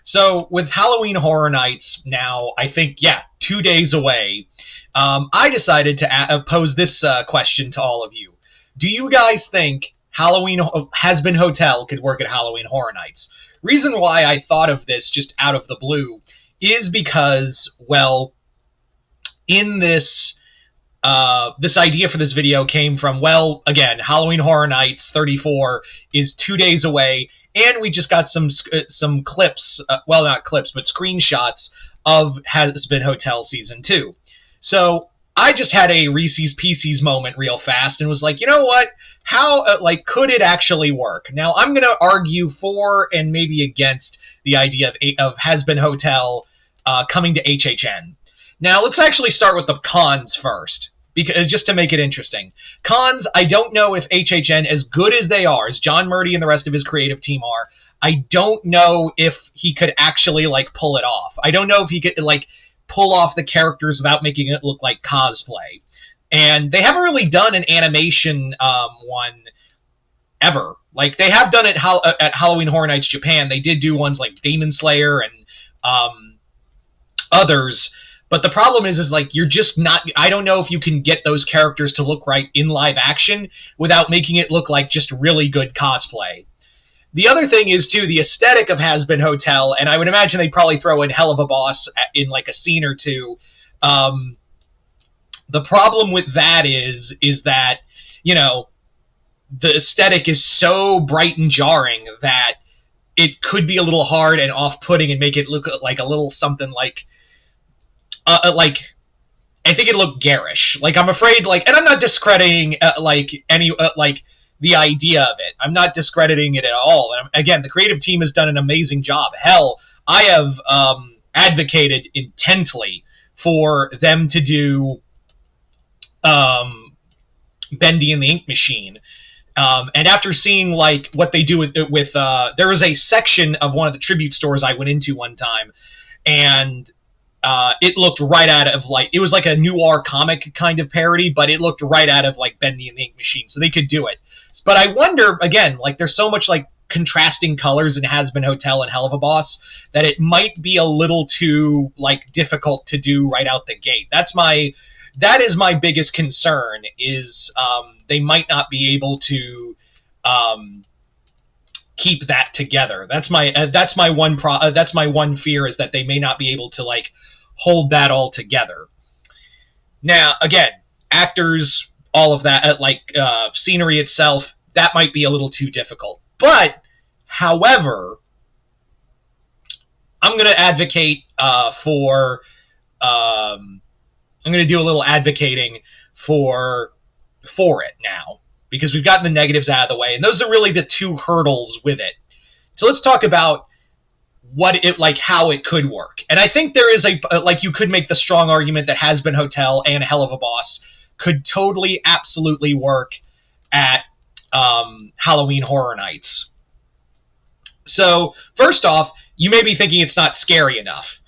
So with Halloween Horror Nights now, I think, yeah, 2 days away, I decided to pose this question to all of you. Do you guys think Hazbin Hotel could work at Halloween Horror Nights? Reason why I thought of this just out of the blue is because, well, in this idea for this video came from, well, again, Halloween Horror Nights 34 is 2 days away, and we just got some clips, well, not clips, but screenshots of Hazbin Hotel Season 2. So I just had a Reese's Pieces moment real fast and was like, you know what? How, could it actually work? Now, I'm going to argue for and maybe against the idea of Hazbin Hotel coming to HHN. Now, let's actually start with the cons first, because just to make it interesting. Cons, I don't know if HHN, as good as they are, as John Murdy and the rest of his creative team are, I don't know if he could actually, pull it off. I don't know if he could, pull off the characters without making it look like cosplay. And they haven't really done an animation one ever. They have done it at Halloween Horror Nights Japan. They did do ones like Demon Slayer and others. But the problem is you're just not, I don't know if you can get those characters to look right in live action without making it look like just really good cosplay. The other thing is, too, the aesthetic of Hazbin Hotel, and I would imagine they'd probably throw in Hell of a Boss in a scene or two. The problem with that is that, the aesthetic is so bright and jarring that it could be a little hard and off-putting and make it look like a little something I think it looked garish. I'm afraid, and I'm not discrediting, the idea of it. I'm not discrediting it at all. And again, the creative team has done an amazing job. Hell, I have advocated intently for them to do Bendy and the Ink Machine. And after seeing, what they do with there was a section of one of the tribute stores I went into one time, and it looked right out of, it was like a noir comic kind of parody, but it looked right out of, Bendy and the Ink Machine, so they could do it. But I wonder, again, there's so much, contrasting colors in Hazbin Hotel and Hell of a Boss that it might be a little too, difficult to do right out the gate. That is my biggest concern, is they might not be able to keep that together. That's my one fear, is that they may not be able to hold that all together. Now, again, actors, all of that, scenery itself, that might be a little too difficult. But, however, I'm going to advocate for I'm going to do a little advocating for it now, because we've gotten the negatives out of the way, and those are really the two hurdles with it. So let's talk about how it could work. And I think there is you could make the strong argument that Hazbin Hotel and Hell of a Boss could totally, absolutely work at Halloween Horror Nights. So, first off, you may be thinking it's not scary enough.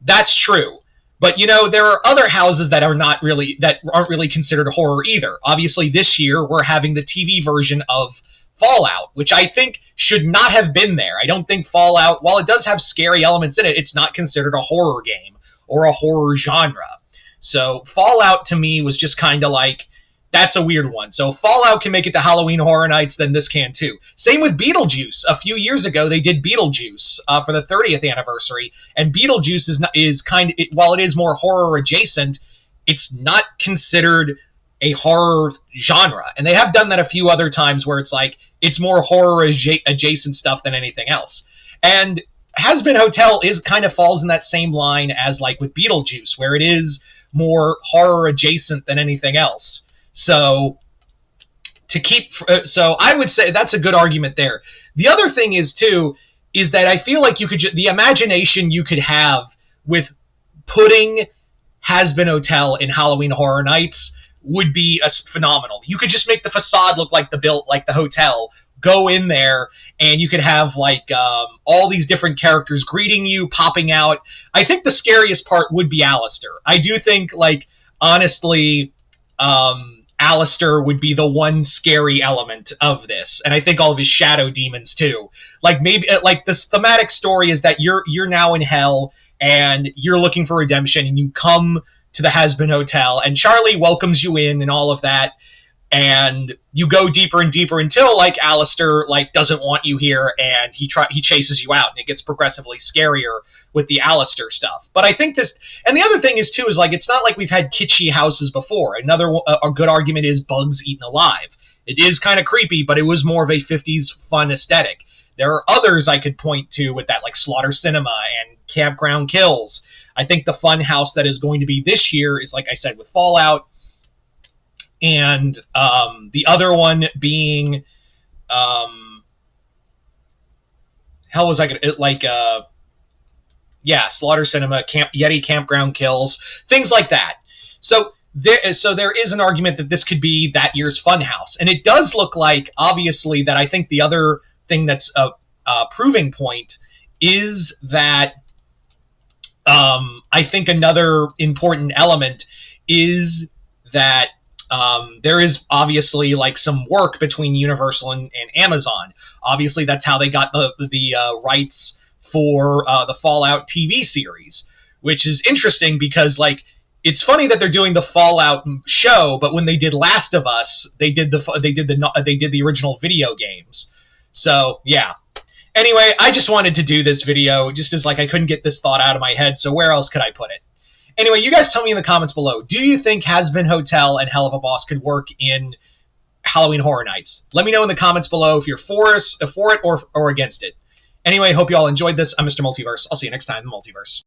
That's true. But, there are other houses that aren't really considered horror either. Obviously, this year, we're having the TV version of Fallout, which I think should not have been there. I don't think Fallout, while it does have scary elements in it, it's not considered a horror game or a horror genre. So Fallout, to me, was just kind of that's a weird one. So Fallout can make it to Halloween Horror Nights, then this can too. Same with Beetlejuice. A few years ago, they did Beetlejuice for the 30th anniversary, and Beetlejuice is while it is more horror adjacent, it's not considered a horror genre. And they have done that a few other times where it's more horror adjacent stuff than anything else. And Hazbin Hotel kind of falls in that same line as with Beetlejuice, where it is more horror adjacent than anything else. So I would say that's a good argument there. The other thing is that I feel like the imagination you could have with putting Hazbin Hotel in Halloween Horror Nights would be phenomenal. You could just make the facade look like the hotel. Go in there, and you could have all these different characters greeting you, popping out. I think the scariest part would be Alistair. I do think honestly, Alistair would be the one scary element of this, and I think all of his shadow demons too. Like maybe like this thematic story is that you're now in hell and you're looking for redemption, and you come to the Hazbin Hotel, and Charlie welcomes you in and all of that, and you go deeper and deeper until like Alistair like doesn't want you here, and he chases you out, and it gets progressively scarier with the Alistair stuff. But I think this, and the other thing is too, is like it's not like we've had kitschy houses before. Another a good argument is Bugs Eaten Alive. It is kind of creepy, but it was more of a 50s fun aesthetic. There are others I could point to with that, like Slaughter Cinema and Campground Kills. I think the fun house that is going to be this year is, like I said, with Fallout, and the other one being, hell was I gonna Slaughter Cinema, Yeti Campground Kills, things like that. So there is an argument that this could be that year's Funhouse, and it does look like, obviously, that I think the other thing that's a proving point is that I think another important element is that there is obviously like some work between Universal and Amazon. Obviously, that's how they got the rights for the Fallout TV series, which is interesting because like it's funny that they're doing the Fallout show, but when they did Last of Us, they did the original video games. So yeah. Anyway, I just wanted to do this video just as like I couldn't get this thought out of my head, so where else could I put it? Anyway, you guys tell me in the comments below, do you think Hazbin Hotel and Hell of a Boss could work in Halloween Horror Nights? Let me know in the comments below if you're for it or against it. Anyway, hope you all enjoyed this. I'm Mr. Multiverse. I'll see you next time in the Multiverse.